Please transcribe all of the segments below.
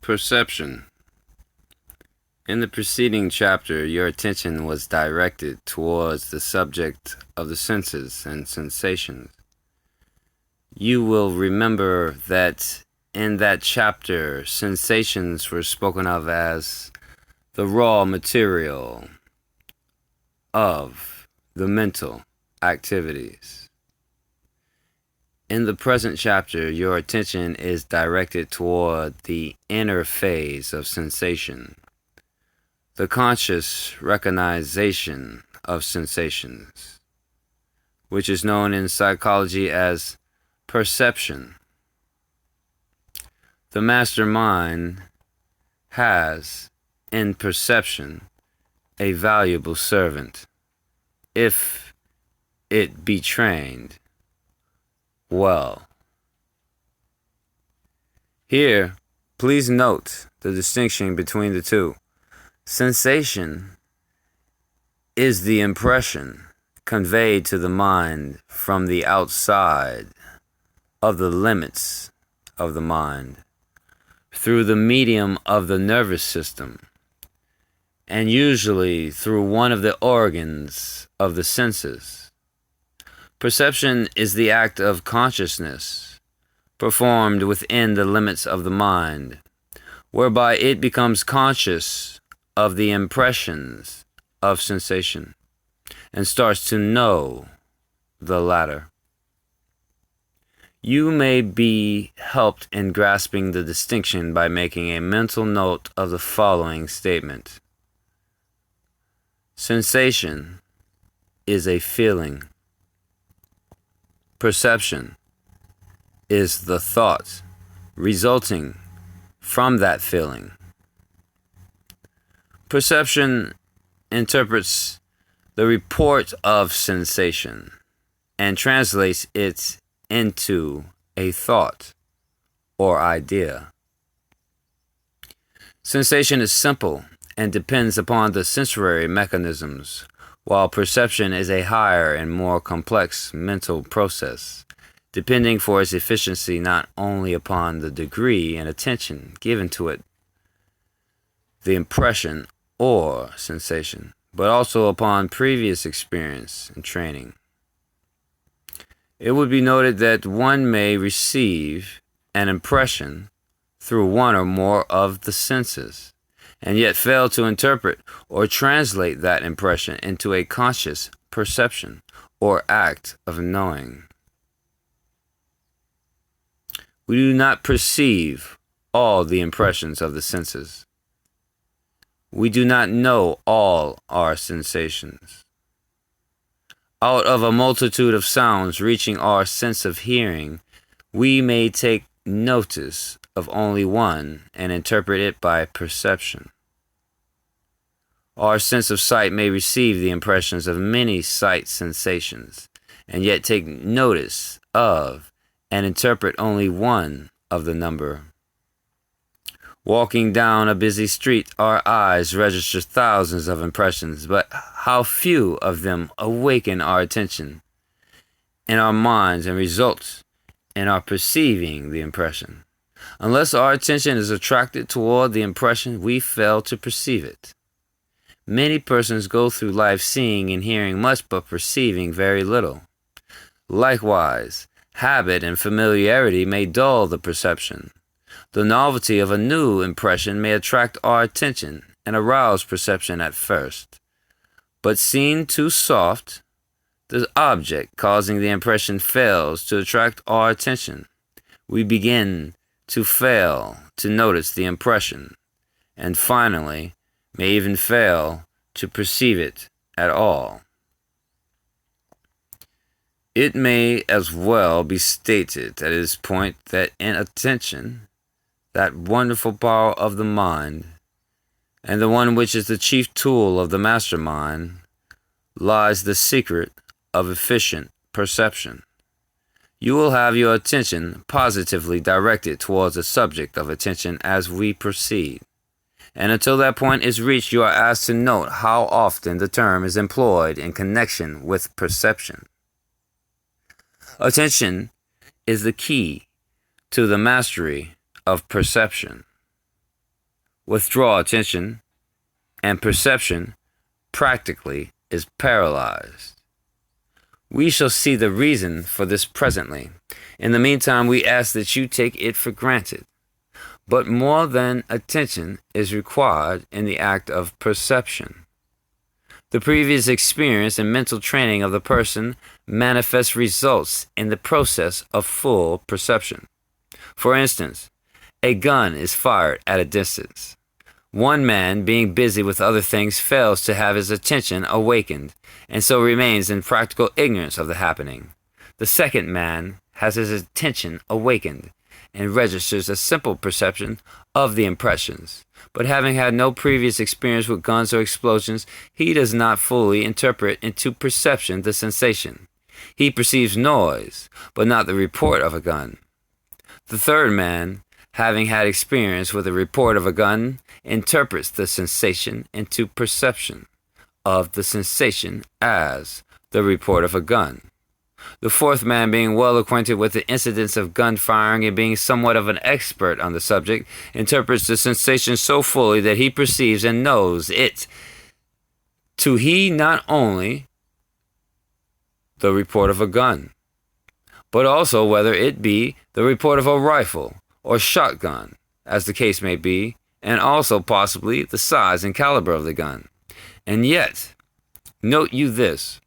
Perception. In the preceding chapter, your attention was directed towards the subject of the senses and sensations. You will remember that in that chapter, sensations were spoken of as the raw material of the mental activities. In the present chapter, your attention is directed toward the inner phase of sensation, the conscious recognition of sensations, which is known in psychology as perception. The mastermind has, in perception, a valuable servant, if it be trained well. Here, please note the distinction between the two. Sensation is the impression conveyed to the mind from the outside of the limits of the mind through the medium of the nervous system, and usually through one of the organs of the senses. Perception is the act of consciousness performed within the limits of the mind, whereby it becomes conscious of the impressions of sensation and starts to know the latter. You may be helped in grasping the distinction by making a mental note of the following statement. Sensation is a feeling. Perception is the thought resulting from that feeling. Perception interprets the report of sensation and translates it into a thought or idea. Sensation is simple and depends upon the sensory mechanisms, while perception is a higher and more complex mental process, depending for its efficiency not only upon the degree and attention given to it, the impression or sensation, but also upon previous experience and training. It would be noted that one may receive an impression through one or more of the senses, and yet fail to interpret or translate that impression into a conscious perception or act of knowing. We do not perceive all the impressions of the senses. We do not know all our sensations. Out of a multitude of sounds reaching our sense of hearing, we may take notice of only one and interpret it by perception. Our sense of sight may receive the impressions of many sight sensations, and yet take notice of and interpret only one of the number. Walking down a busy street, our eyes register thousands of impressions, but how few of them awaken our attention in our minds and result in our perceiving the impression. Unless our attention is attracted toward the impression, we fail to perceive it. Many persons go through life seeing and hearing much but perceiving very little. Likewise, habit and familiarity may dull the perception. The novelty of a new impression may attract our attention and arouse perception at first. But seen too soft, the object causing the impression fails to attract our attention. We begin to fail to notice the impression, and finally may even fail to perceive it at all. It may as well be stated at this point that in attention, that wonderful power of the mind, and the one which is the chief tool of the mastermind, lies the secret of efficient perception. You will have your attention positively directed towards the subject of attention as we proceed. And until that point is reached, you are asked to note how often the term is employed in connection with perception. Attention is the key to the mastery of perception. withdraw attention, and perception practically is paralyzed. We shall see the reason for this presently. In the meantime, we ask that you take it for granted. But more than attention is required in the act of perception. The previous experience and mental training of the person manifests results in the process of full perception. For instance, a gun is fired at a distance. One man, being busy with other things, fails to have his attention awakened, and so remains in practical ignorance of the happening. The second man has his attention awakened, and registers a simple perception of the impressions. But having had no previous experience with guns or explosions, he does not fully interpret into perception the sensation. He perceives noise, but not the report of a gun. The third man, having had experience with the report of a gun, interprets the sensation into perception of the sensation as the report of a gun. The fourth man, being well acquainted with the incidents of gun firing and being somewhat of an expert on the subject, interprets the sensation so fully that he perceives and knows it to he not only the report of a gun, but also whether it be the report of a rifle or shotgun, as the case may be, and also possibly the size and caliber of the gun. And yet, note you this,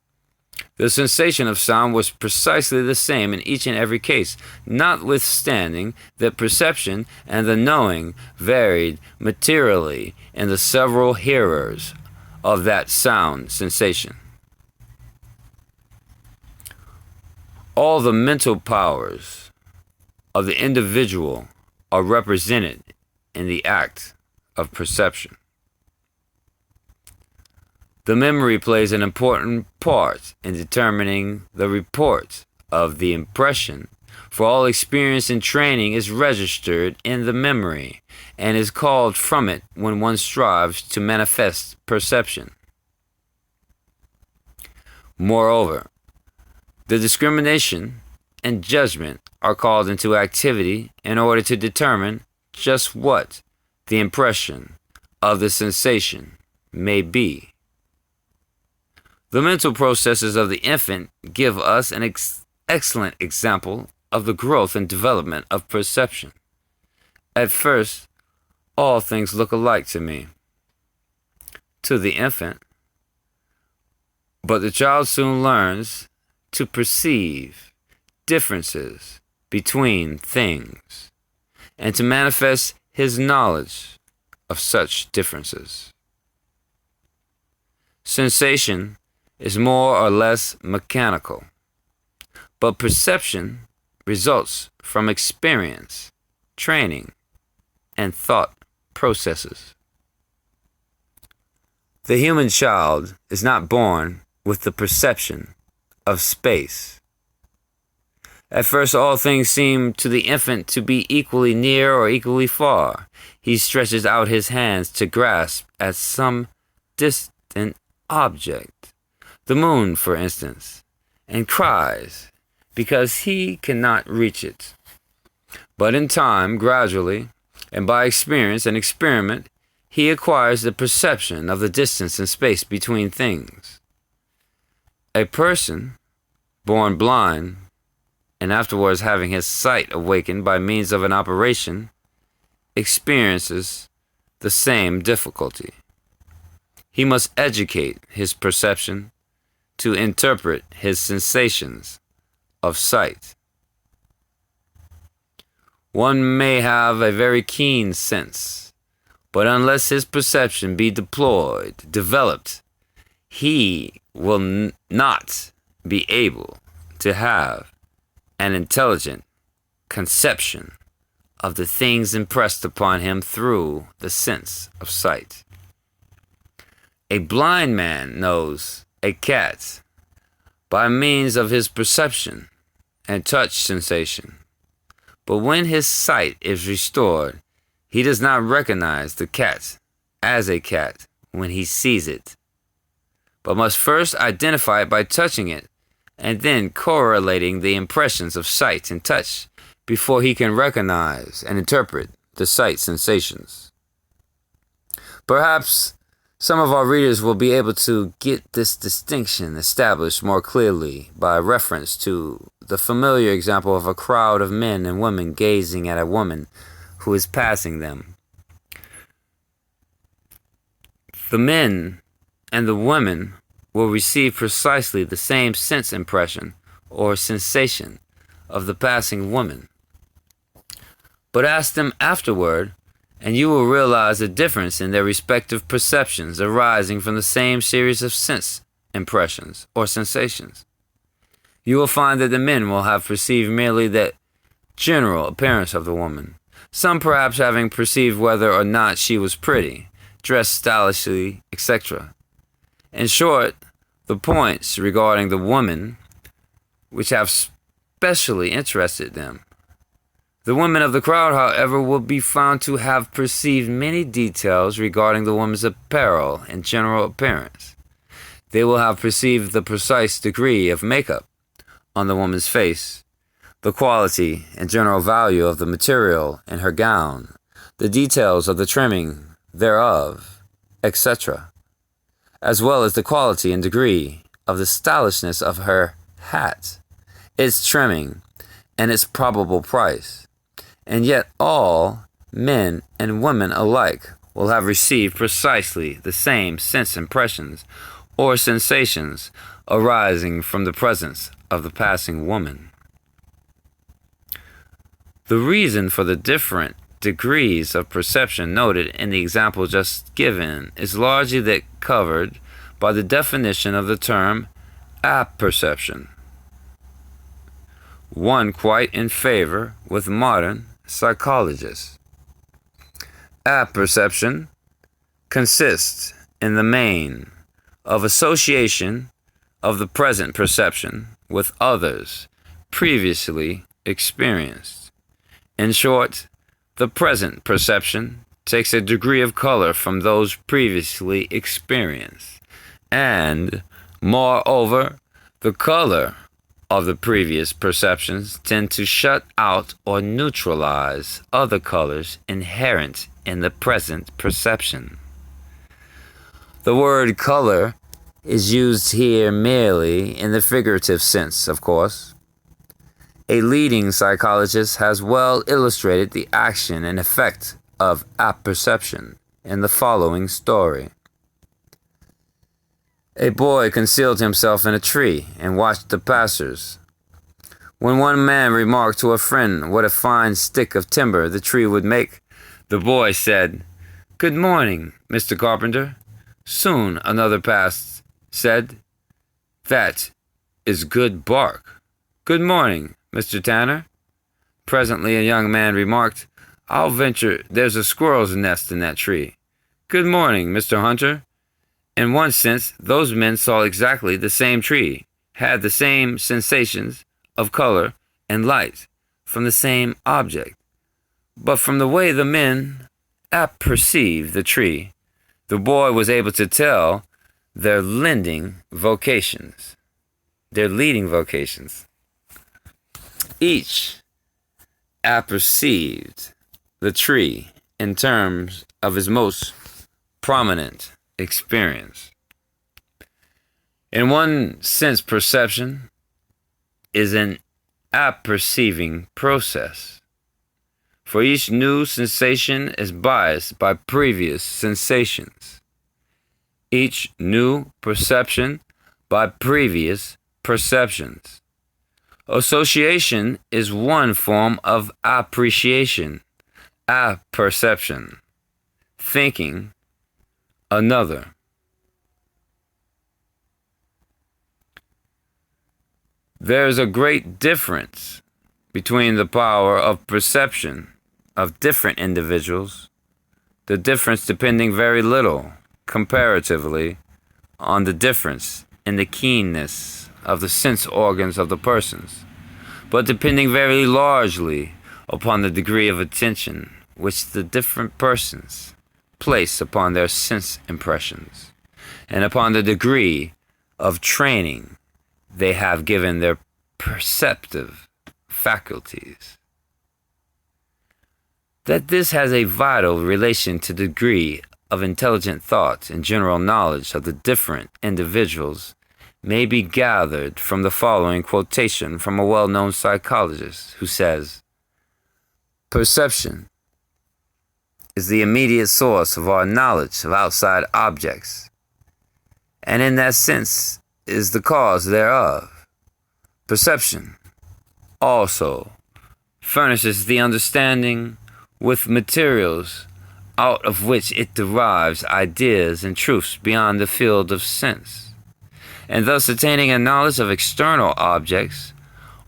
the sensation of sound was precisely the same in each and every case, notwithstanding that perception and the knowing varied materially in the several hearers of that sound sensation. All the mental powers of the individual are represented in the act of perception. The memory plays an important part in determining the report of the impression, for all experience and training is registered in the memory and is called from it when one strives to manifest perception. Moreover, the discrimination and judgment are called into activity in order to determine just what the impression of the sensation may be. The mental processes of the infant give us an excellent example of the growth and development of perception. At first, all things look alike to me, to the infant, but the child soon learns to perceive differences between things and to manifest his knowledge of such differences. Sensation is more or less mechanical, but perception results from experience, training, and thought processes. The human child is not born with the perception of space. At first, all things seem to the infant to be equally near or equally far. He stretches out his hands to grasp at some distant object, the moon, for instance, and cries because he cannot reach it. But in time, gradually, and by experience and experiment, he acquires the perception of the distance and space between things. A person born blind, and afterwards having his sight awakened by means of an operation, experiences the same difficulty. He must educate his perception to interpret his sensations of sight. One may have a very keen sense, but unless his perception be developed, he will not be able to have an intelligent conception of the things impressed upon him through the sense of sight. A blind man knows a cat by means of his perception and touch sensation, but when his sight is restored, he does not recognize the cat as a cat when he sees it, but must first identify it by touching it and then correlating the impressions of sight and touch before he can recognize and interpret the sight sensations. Perhaps some of our readers will be able to get this distinction established more clearly by reference to the familiar example of a crowd of men and women gazing at a woman who is passing them. The men and the women will receive precisely the same sense impression or sensation of the passing woman. But ask them afterward, and you will realize a difference in their respective perceptions arising from the same series of sense impressions or sensations. You will find that the men will have perceived merely the general appearance of the woman, some perhaps having perceived whether or not she was pretty, dressed stylishly, etc. In short, the points regarding the woman which have specially interested them. The women of the crowd, however, will be found to have perceived many details regarding the woman's apparel and general appearance. They will have perceived the precise degree of makeup on the woman's face, the quality and general value of the material in her gown, the details of the trimming thereof, etc., as well as the quality and degree of the stylishness of her hat, its trimming, and its probable price. And yet all men and women alike will have received precisely the same sense impressions or sensations arising from the presence of the passing woman. The reason for the different degrees of perception noted in the example just given is largely that covered by the definition of the term apperception, one quite in favor with modern psychologists. Apperception consists in the main of association of the present perception with others previously experienced. In short, the present perception takes a degree of color from those previously experienced, and, moreover, the color of the previous perceptions tend to shut out or neutralize other colors inherent in the present perception. The word color is used here merely in the figurative sense, of course. A leading psychologist has well illustrated the action and effect of apperception in the following story. A boy concealed himself in a tree and watched the passers. When one man remarked to a friend what a fine stick of timber the tree would make, the boy said, "Good morning, Mr. Carpenter." Soon another said, "That is good bark." "Good morning, Mr. Tanner." Presently a young man remarked, "I'll venture there's a squirrel's nest in that tree." "Good morning, Mr. Hunter." In one sense, those men saw exactly the same tree, had the same sensations of color and light from the same object. But from the way the men apperceived the tree, the boy was able to tell their leading vocations. Each apperceived the tree in terms of his most prominent experience. In one sense, perception is an apperceiving process, for each new sensation is biased by previous sensations. Each new perception by previous perceptions. Association is one form of appreciation, apperception. Thinking, another. There is a great difference between the power of perception of different individuals, the difference depending very little, comparatively, on the difference in the keenness of the sense organs of the persons, but depending very largely upon the degree of attention which the different persons place upon their sense impressions, and upon the degree of training they have given their perceptive faculties. That this has a vital relation to the degree of intelligent thought and general knowledge of the different individuals may be gathered from the following quotation from a well-known psychologist who says, "Perception is the immediate source of our knowledge of outside objects, and in that sense is the cause thereof. Perception also furnishes the understanding with materials out of which it derives ideas and truths beyond the field of sense, and thus attaining a knowledge of external objects,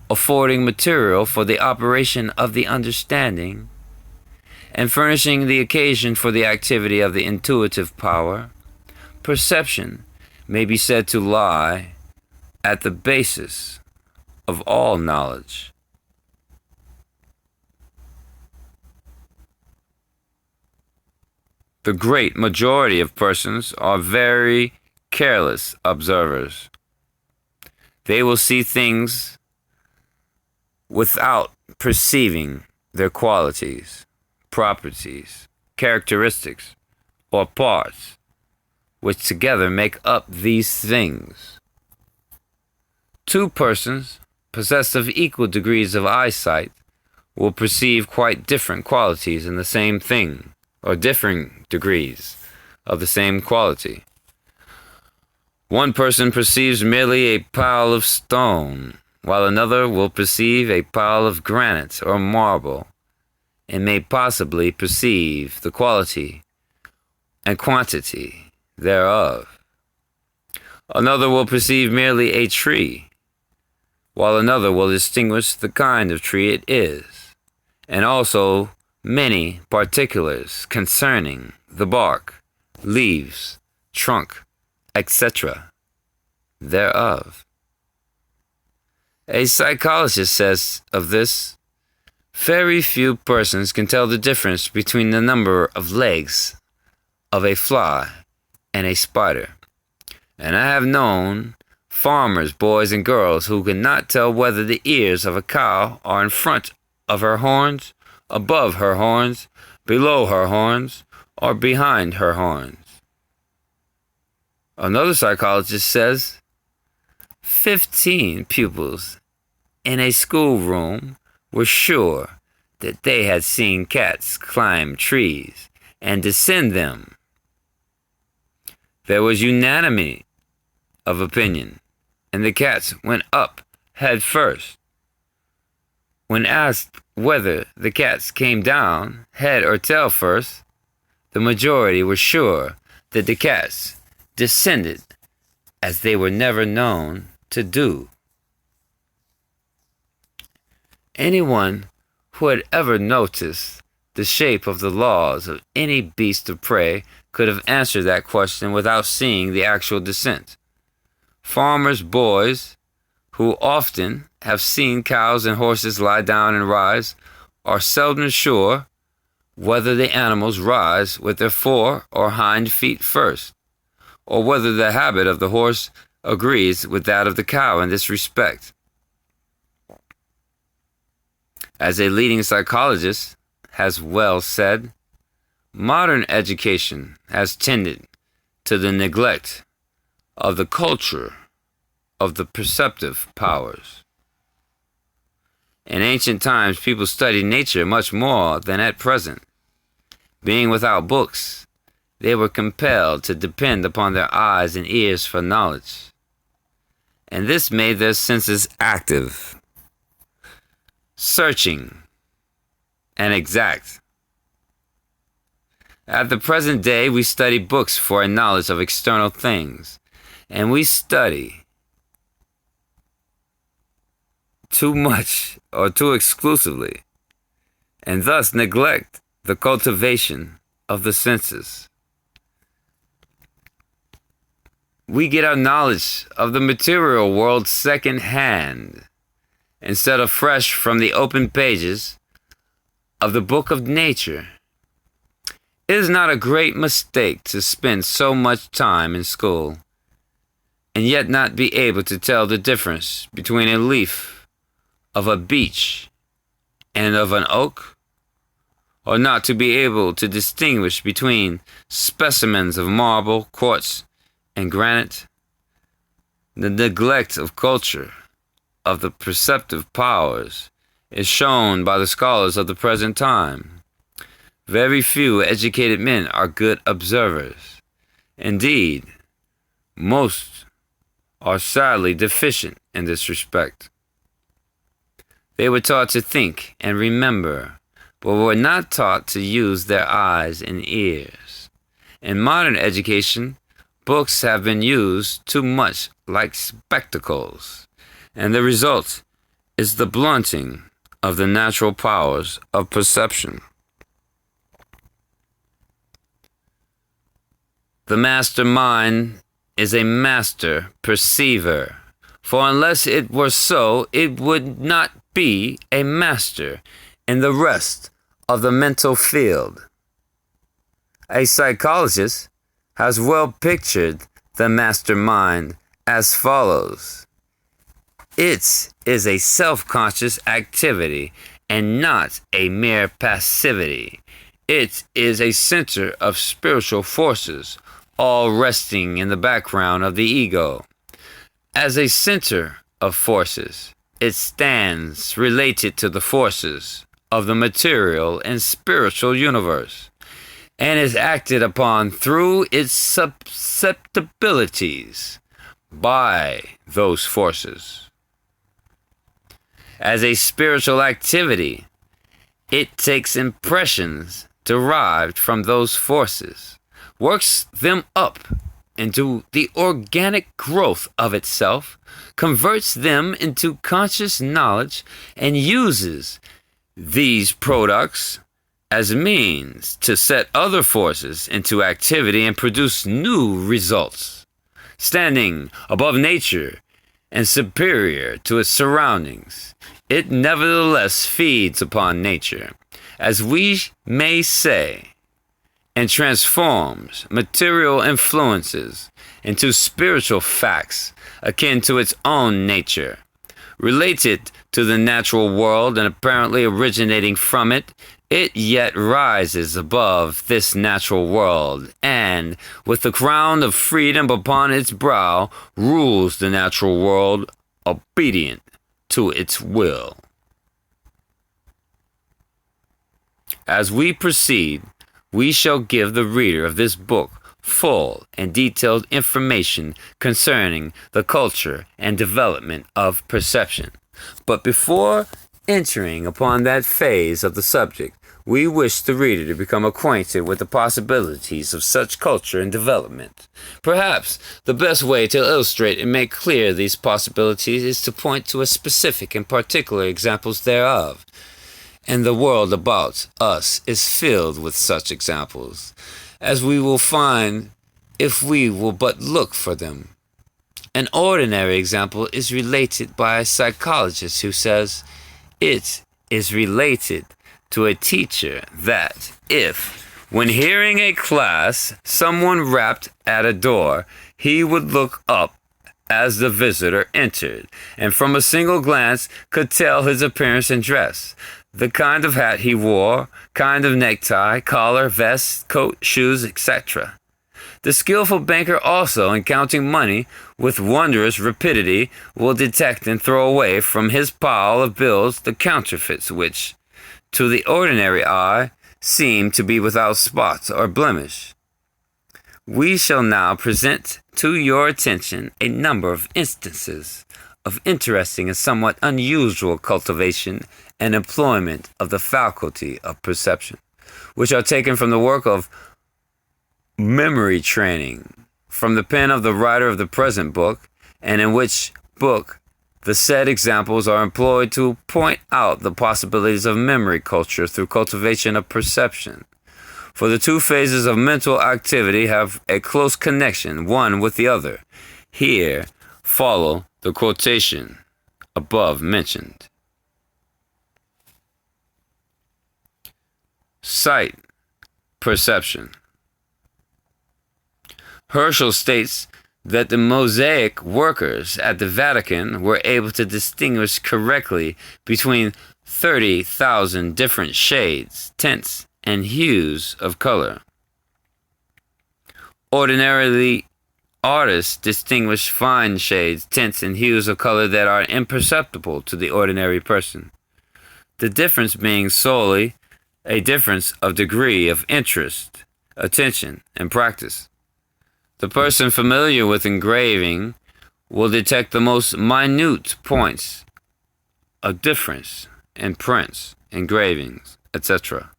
affording material for the operation of the understanding, and furnishing the occasion for the activity of the intuitive power. Perception may be said to lie at the basis of all knowledge." The great majority of persons are very careless observers. They will see things without perceiving their qualities, properties, characteristics, or parts, which together make up these things. Two persons possessed of equal degrees of eyesight will perceive quite different qualities in the same thing, or differing degrees of the same quality. One person perceives merely a pile of stone, while another will perceive a pile of granite or marble, and may possibly perceive the quality and quantity thereof. Another will perceive merely a tree, while another will distinguish the kind of tree it is, and also many particulars concerning the bark, leaves, trunk, etc. thereof. A psychologist says of this, "Very few persons can tell the difference between the number of legs of a fly and a spider, and I have known farmers, boys and girls, who could not tell whether the ears of a cow are in front of her horns, above her horns, below her horns, or behind her horns." Another psychologist says, 15 pupils in a schoolroom were sure that they had seen cats climb trees and descend them. There was unanimity of opinion, and the cats went up head first. When asked whether the cats came down head or tail first, the majority were sure that the cats descended, as they were never known to do. Anyone who had ever noticed the shape of the laws of any beast of prey could have answered that question without seeing the actual descent. Farmers' boys, who often have seen cows and horses lie down and rise, are seldom sure whether the animals rise with their fore or hind feet first, or whether the habit of the horse agrees with that of the cow in this respect. As a leading psychologist has well said, modern education has tended to the neglect of the culture of the perceptive powers. In ancient times, people studied nature much more than at present. Being without books, they were compelled to depend upon their eyes and ears for knowledge, and this made their senses active, searching, and exact. At the present day, we study books for a knowledge of external things, and we study too much or too exclusively, and thus neglect the cultivation of the senses. We get our knowledge of the material world second-hand, instead of fresh from the open pages of the book of nature. It is not a great mistake to spend so much time in school, and yet not be able to tell the difference between a leaf of a beech and of an oak, or not to be able to distinguish between specimens of marble, quartz, and granite. The neglect of culture of the perceptive powers is shown by the scholars of the present time. Very few educated men are good observers. Indeed, most are sadly deficient in this respect. They were taught to think and remember, but were not taught to use their eyes and ears. In modern education, books have been used too much like spectacles, and the result is the blunting of the natural powers of perception. The mastermind is a master perceiver, for unless it were so, it would not be a master in the rest of the mental field. A psychologist has well pictured the mastermind as follows. It is a self-conscious activity and not a mere passivity. It is a center of spiritual forces, all resting in the background of the ego. As a center of forces, it stands related to the forces of the material and spiritual universe, and is acted upon through its susceptibilities by those forces. As a spiritual activity, it takes impressions derived from those forces, works them up into the organic growth of itself, converts them into conscious knowledge, and uses these products as means to set other forces into activity and produce new results. Standing above nature and superior to its surroundings, it nevertheless feeds upon nature, as we may say, and transforms material influences into spiritual facts akin to its own nature. Related to the natural world and apparently originating from it, it yet rises above this natural world and, with the crown of freedom upon its brow, rules the natural world obedient to its will. As we proceed, we shall give the reader of this book full and detailed information concerning the culture and development of perception. But before entering upon that phase of the subject, we wish the reader to become acquainted with the possibilities of such culture and development. Perhaps the best way to illustrate and make clear these possibilities is to point to a specific and particular examples thereof. And the world about us is filled with such examples, as we will find if we will but look for them. An ordinary example is related by a psychologist who says it is related to a teacher that if, when hearing a class, someone rapped at a door, he would look up as the visitor entered, and from a single glance could tell his appearance and dress, the kind of hat he wore, kind of necktie, collar, vest, coat, shoes, etc. The skillful banker also, in counting money with wondrous rapidity, will detect and throw away from his pile of bills the counterfeits which, to the ordinary eye, seem to be without spot or blemish. We shall now present to your attention a number of instances of interesting and somewhat unusual cultivation and employment of the faculty of perception, which are taken from the work of memory training, from the pen of the writer of the present book, and in which book the said examples are employed to point out the possibilities of memory culture through cultivation of perception. For the two phases of mental activity have a close connection, one with the other. Here follow the quotation above mentioned. Sight perception. Herschel states that the mosaic workers at the Vatican were able to distinguish correctly between 30,000 different shades, tints, and hues of color. Ordinarily, artists distinguish fine shades, tints, and hues of color that are imperceptible to the ordinary person, the difference being solely a difference of degree of interest, attention, and practice. The person familiar with engraving will detect the most minute points of difference in prints, engravings, etc.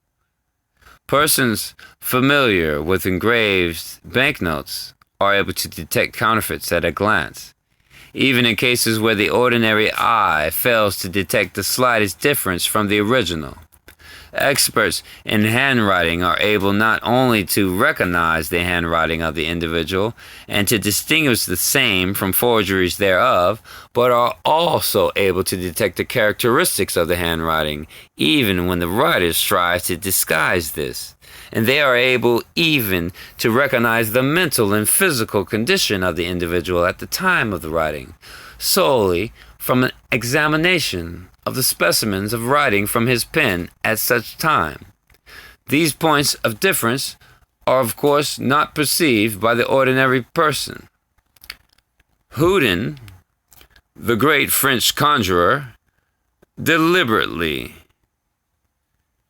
Persons familiar with engraved banknotes are able to detect counterfeits at a glance, even in cases where the ordinary eye fails to detect the slightest difference from the original. Experts in handwriting are able not only to recognize the handwriting of the individual and to distinguish the same from forgeries thereof, but are also able to detect the characteristics of the handwriting, even when the writer strives to disguise this. And they are able even to recognize the mental and physical condition of the individual at the time of the writing, solely from an examination of the specimens of writing from his pen at such time. These points of difference are of course not perceived by the ordinary person. Houdin, the great French conjurer, deliberately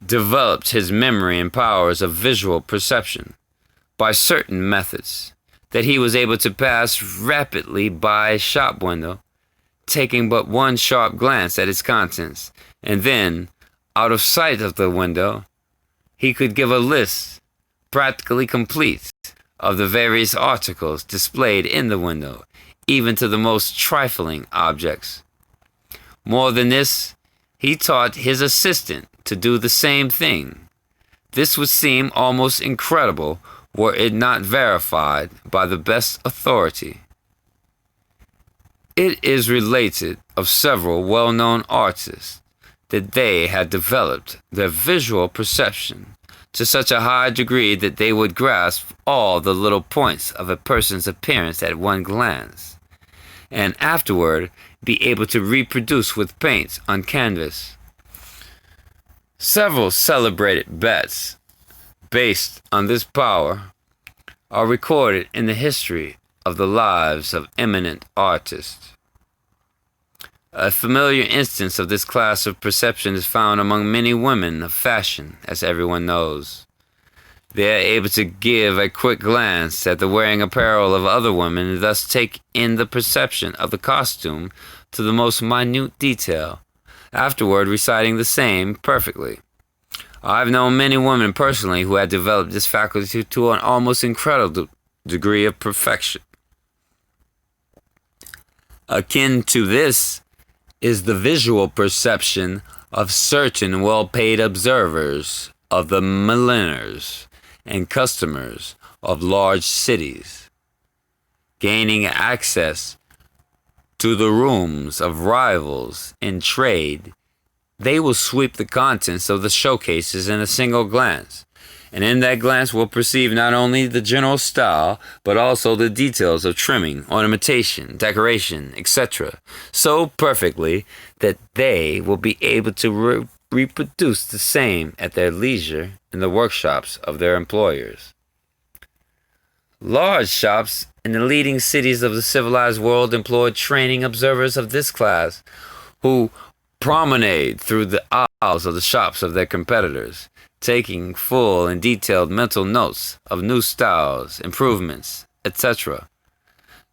developed his memory and powers of visual perception by certain methods that he was able to pass rapidly by a shop window, taking but one sharp glance at its contents, and then, out of sight of the window, he could give a list, practically complete, of the various articles displayed in the window, even to the most trifling objects. More than this, he taught his assistant to do the same thing. This would seem almost incredible were it not verified by the best authority. It is related of several well-known artists that they had developed their visual perception to such a high degree that they would grasp all the little points of a person's appearance at one glance, and afterward be able to reproduce with paint on canvas. Several celebrated bets based on this power are recorded in the history of the lives of eminent artists. A familiar instance of this class of perception is found among many women of fashion, as everyone knows. They are able to give a quick glance at the wearing apparel of other women and thus take in the perception of the costume to the most minute detail, afterward reciting the same perfectly. I've known many women personally who had developed this faculty to an almost incredible degree of perfection. Akin to this is the visual perception of certain well-paid observers of the milliners and customers of large cities. Gaining access to the rooms of rivals in trade, they will sweep the contents of the showcases in a single glance, and in that glance will perceive not only the general style, but also the details of trimming, ornamentation, decoration, etc., so perfectly that they will be able to reproduce the same at their leisure in the workshops of their employers. Large shops in the leading cities of the civilized world employ training observers of this class, who promenade through the aisles of the shops of their competitors, taking full and detailed mental notes of new styles, improvements, etc.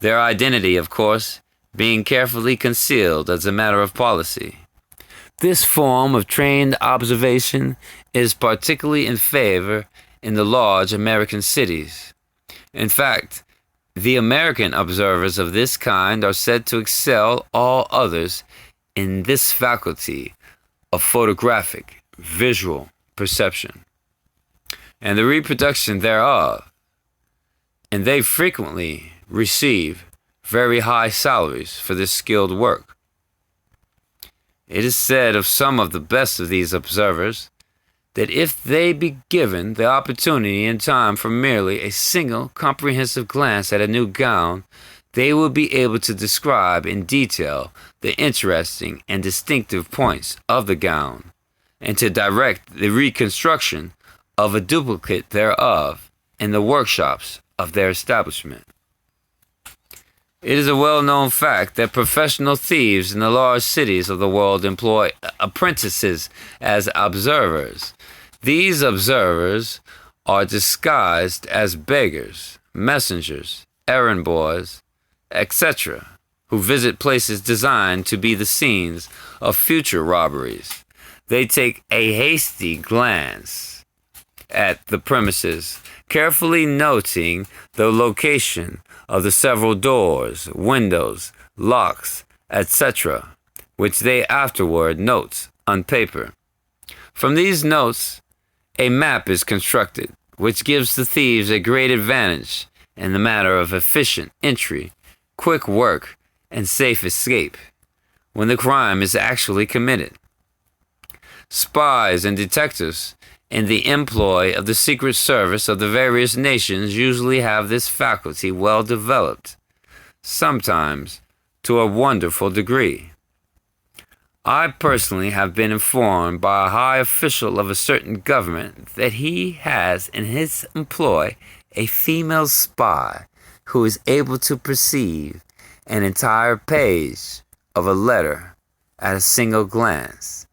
Their identity, of course, being carefully concealed as a matter of policy. This form of trained observation is particularly in favor in the large American cities. In fact, the American observers of this kind are said to excel all others in this faculty of photographic, visual perception, and the reproduction thereof, and they frequently receive very high salaries for this skilled work. It is said of some of the best of these observers that if they be given the opportunity and time for merely a single comprehensive glance at a new gown, they will be able to describe in detail the interesting and distinctive points of the gown, and to direct the reconstruction of a duplicate thereof in the workshops of their establishment. It is a well-known fact that professional thieves in the large cities of the world employ apprentices as observers. These observers are disguised as beggars, messengers, errand boys, etc., who visit places designed to be the scenes of future robberies. They take a hasty glance at the premises, carefully noting the location of the several doors, windows, locks, etc., which they afterward note on paper. From these notes, a map is constructed, which gives the thieves a great advantage in the matter of efficient entry, quick work, and safe escape when the crime is actually committed. Spies and detectives in the employ of the Secret Service of the various nations usually have this faculty well developed, sometimes to a wonderful degree. I personally have been informed by a high official of a certain government that he has in his employ a female spy who is able to perceive an entire page of a letter at a single glance,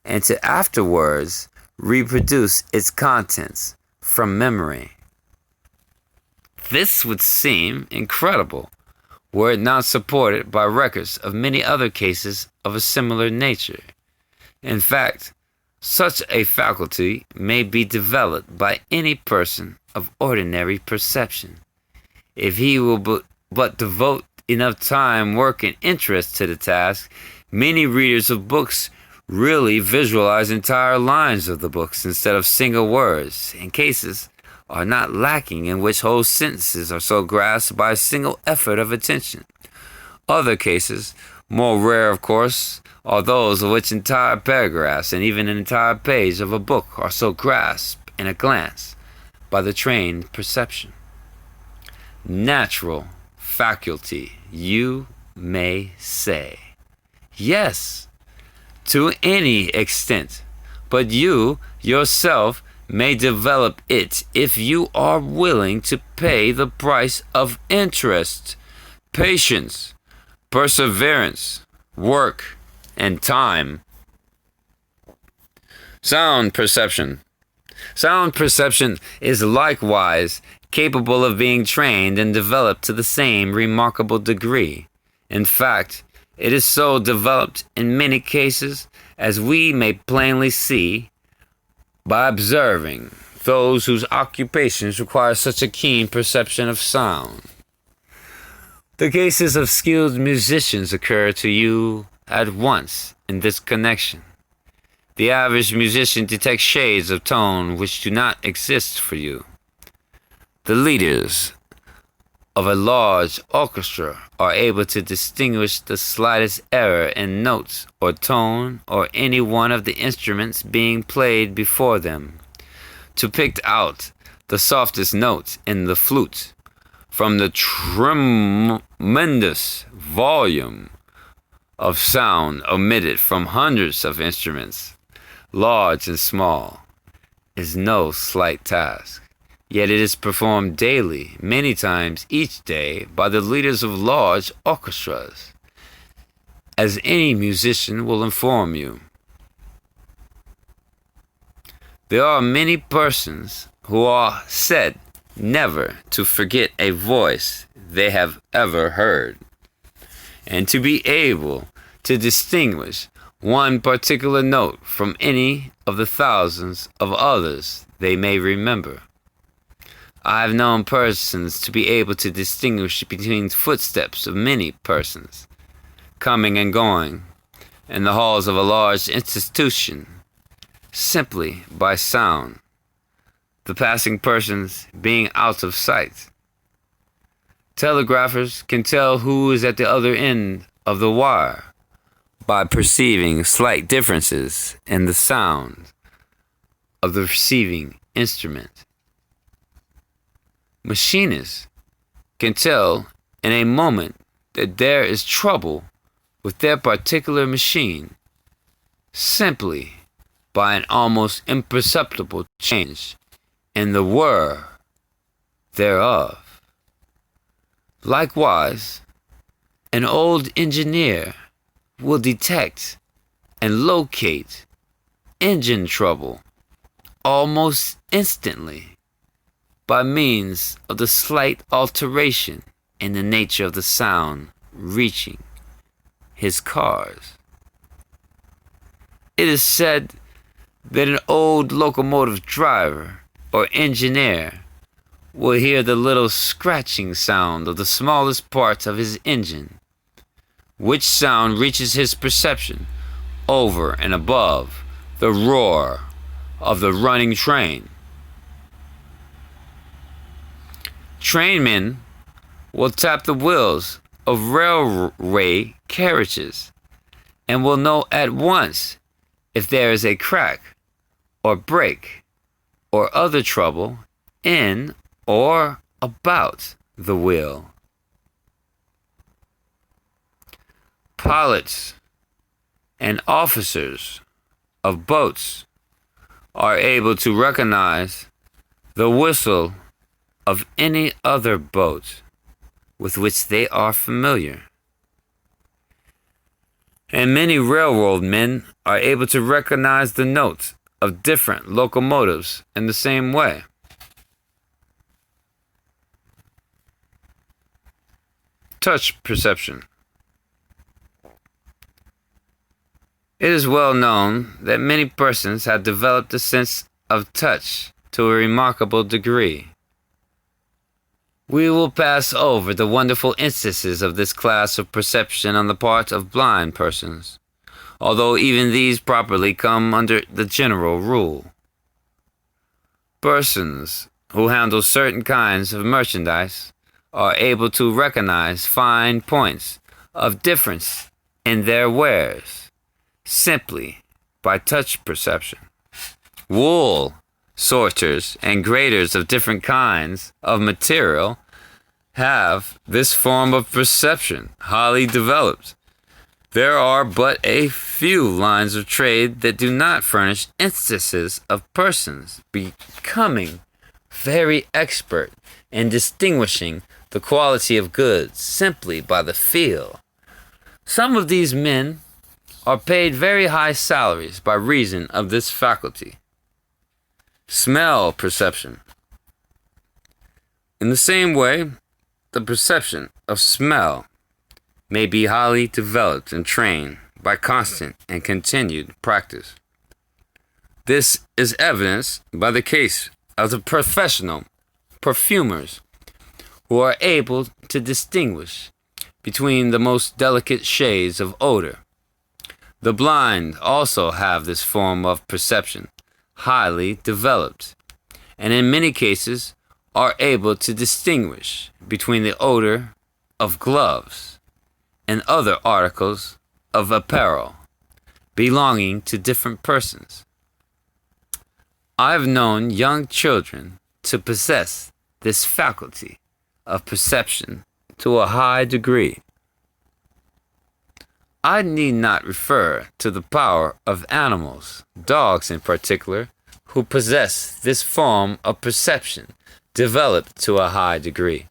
and to afterwards reproduce its contents from memory. This would seem incredible were it not supported by records of many other cases of a similar nature. In fact, such a faculty may be developed by any person of ordinary perception, if he will but devote enough time, work, and interest to the task. Many readers of books really visualize entire lines of the books instead of single words, and cases are not lacking in which whole sentences are so grasped by a single effort of attention. Other cases, more rare of course, are those of which entire paragraphs and even an entire page of a book are so grasped in a glance by the trained perception. Natural faculty, you may say. Yes, to any extent, but you yourself may develop it if you are willing to pay the price of interest, patience, perseverance, work, and time. Sound perception. Sound perception is likewise capable of being trained and developed to the same remarkable degree. In fact, it is so developed in many cases, as we may plainly see by observing those whose occupations require such a keen perception of sound. The cases of skilled musicians occur to you at once in this connection. The average musician detects shades of tone which do not exist for you. The leaders of a large orchestra are able to distinguish the slightest error in notes or tone or any one of the instruments being played before them, to pick out the softest notes in the flute from the tremendous volume of sound emitted from hundreds of instruments, large and small, is no slight task. Yet it is performed daily, many times each day, by the leaders of large orchestras, as any musician will inform you. There are many persons who are said never to forget a voice they have ever heard, and to be able to distinguish one particular note from any of the thousands of others they may remember. I have known persons to be able to distinguish between footsteps of many persons, coming and going, in the halls of a large institution, simply by sound, the passing persons being out of sight. Telegraphers can tell who is at the other end of the wire by perceiving slight differences in the sound of the receiving instrument. Machinists can tell in a moment that there is trouble with their particular machine simply by an almost imperceptible change in the whir thereof. Likewise, an old engineer will detect and locate engine trouble almost instantly by means of the slight alteration in the nature of the sound reaching his cars. It is said that an old locomotive driver or engineer will hear the little scratching sound of the smallest parts of his engine, which sound reaches his perception over and above the roar of the running train. Trainmen will tap the wheels of railway carriages and will know at once if there is a crack or break or other trouble in or about the wheel. Pilots and officers of boats are able to recognize the whistle of any other boat with which they are familiar. And many railroad men are able to recognize the notes of different locomotives in the same way. Touch perception. It is well known that many persons have developed a sense of touch to a remarkable degree. We will pass over the wonderful instances of this class of perception on the part of blind persons, although even these properly come under the general rule. Persons who handle certain kinds of merchandise are able to recognize fine points of difference in their wares simply by touch perception. Wool sorters and graders of different kinds of material have this form of perception highly developed. There are but a few lines of trade that do not furnish instances of persons becoming very expert in distinguishing the quality of goods simply by the feel. Some of these men are paid very high salaries by reason of this faculty. Smell perception. In the same way, the perception of smell may be highly developed and trained by constant and continued practice. This is evidenced by the case of the professional perfumers who are able to distinguish between the most delicate shades of odor. The blind also have this form of perception highly developed, and in many cases are able to distinguish between the odor of gloves and other articles of apparel belonging to different persons. I have known young children to possess this faculty of perception to a high degree. I need not refer to the power of animals, dogs in particular, who possess this form of perception developed to a high degree.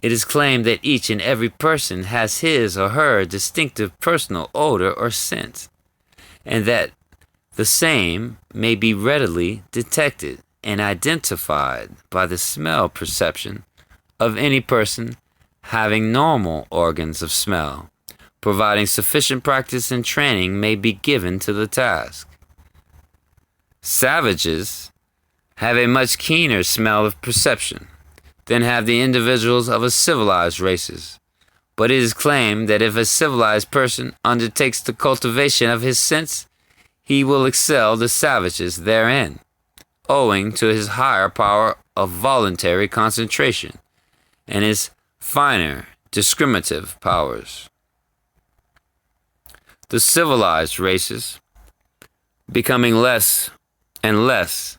It is claimed that each and every person has his or her distinctive personal odor or scent, and that the same may be readily detected and identified by the smell perception of any person having normal organs of smell, providing sufficient practice and training may be given to the task. Savages have a much keener smell of perception than have the individuals of a civilized races, but it is claimed that if a civilized person undertakes the cultivation of his sense, he will excel the savages therein, owing to his higher power of voluntary concentration and his finer discriminative powers. The civilized races, becoming less and less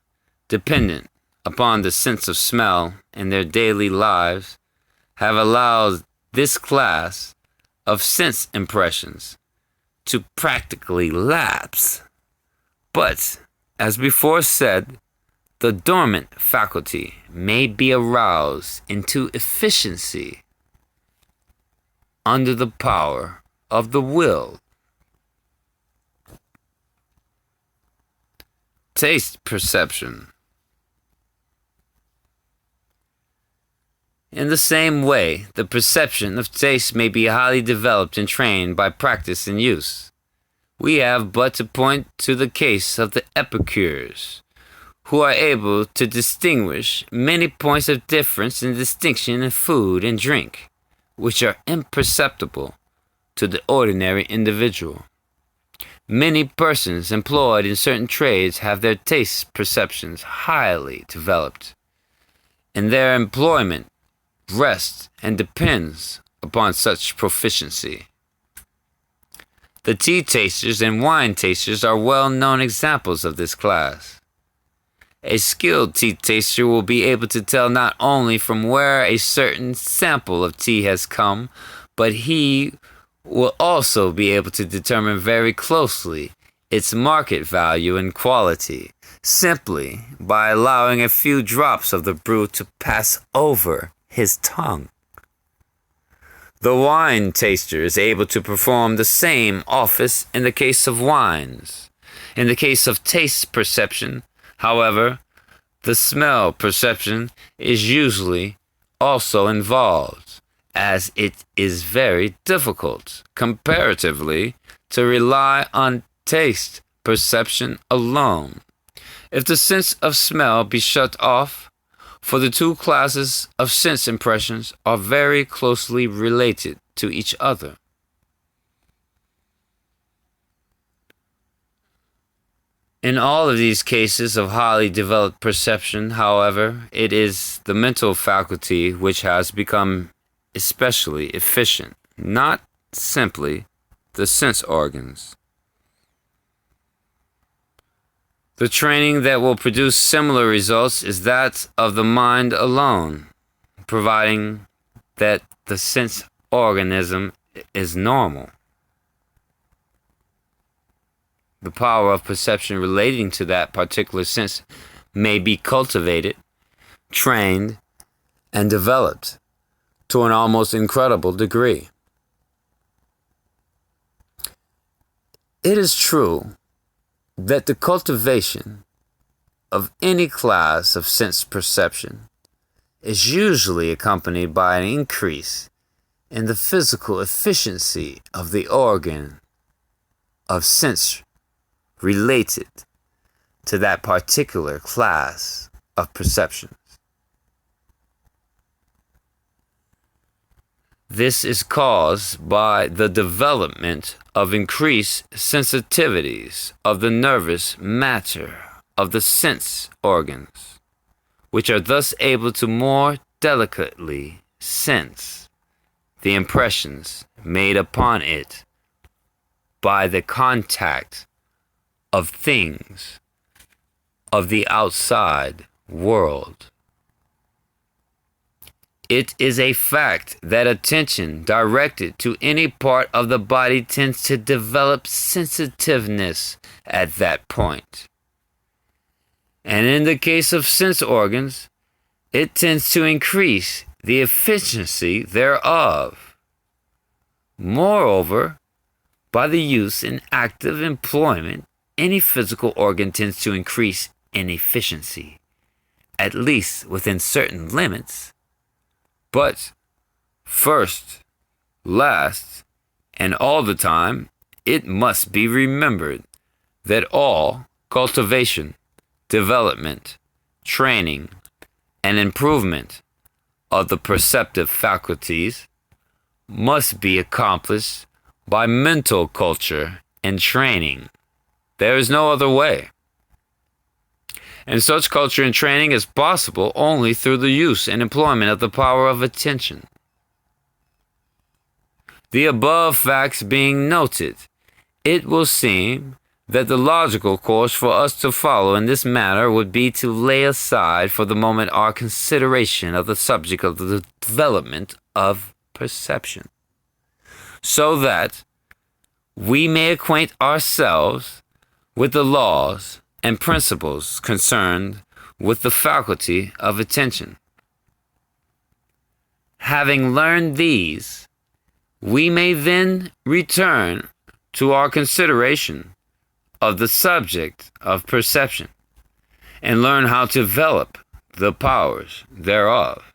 dependent upon the sense of smell in their daily lives, have allowed this class of sense impressions to practically lapse But, as before said, the dormant faculty may be aroused into efficiency under the power of the will. Taste perception. In the same way, the perception of taste may be highly developed and trained by practice and use. We have but to point to the case of the epicures, who are able to distinguish many points of difference and distinction in food and drink, which are imperceptible to the ordinary individual. Many persons employed in certain trades have their taste perceptions highly developed, and their employment rests and depends upon such proficiency. The tea tasters and wine tasters are well-known examples of this class. A skilled tea taster will be able to tell not only from where a certain sample of tea has come, but he will also be able to determine very closely its market value and quality, simply by allowing a few drops of the brew to pass over his tongue. The wine taster is able to perform the same office in the case of wines. In the case of taste perception, however, the smell perception is usually also involved, as it is very difficult, comparatively, to rely on taste perception alone. If the sense of smell be shut off, for the two classes of sense impressions are very closely related to each other. In all of these cases of highly developed perception, however, it is the mental faculty which has become especially efficient, not simply the sense organs. The training that will produce similar results is that of the mind alone, providing that the sense organism is normal. The power of perception relating to that particular sense may be cultivated, trained, and developed to an almost incredible degree. It is true that the cultivation of any class of sense perception is usually accompanied by an increase in the physical efficiency of the organ of sense related to that particular class of perceptions. This is caused by the development of increased sensitivities of the nervous matter of the sense organs, which are thus able to more delicately sense the impressions made upon it by the contact of things of the outside world. It is a fact that attention directed to any part of the body tends to develop sensitiveness at that point. And in the case of sense organs, it tends to increase the efficiency thereof. Moreover, by the use and active employment, any physical organ tends to increase in efficiency, at least within certain limits. But first, last, and all the time, it must be remembered that all cultivation, development, training, and improvement of the perceptive faculties must be accomplished by mental culture and training. There is no other way. And such culture and training is possible only through the use and employment of the power of attention. The above facts being noted, it will seem that the logical course for us to follow in this matter would be to lay aside for the moment our consideration of the subject of the development of perception, so that we may acquaint ourselves with the laws and principles concerned with the faculty of attention. Having learned these, we may then return to our consideration of the subject of perception and learn how to develop the powers thereof.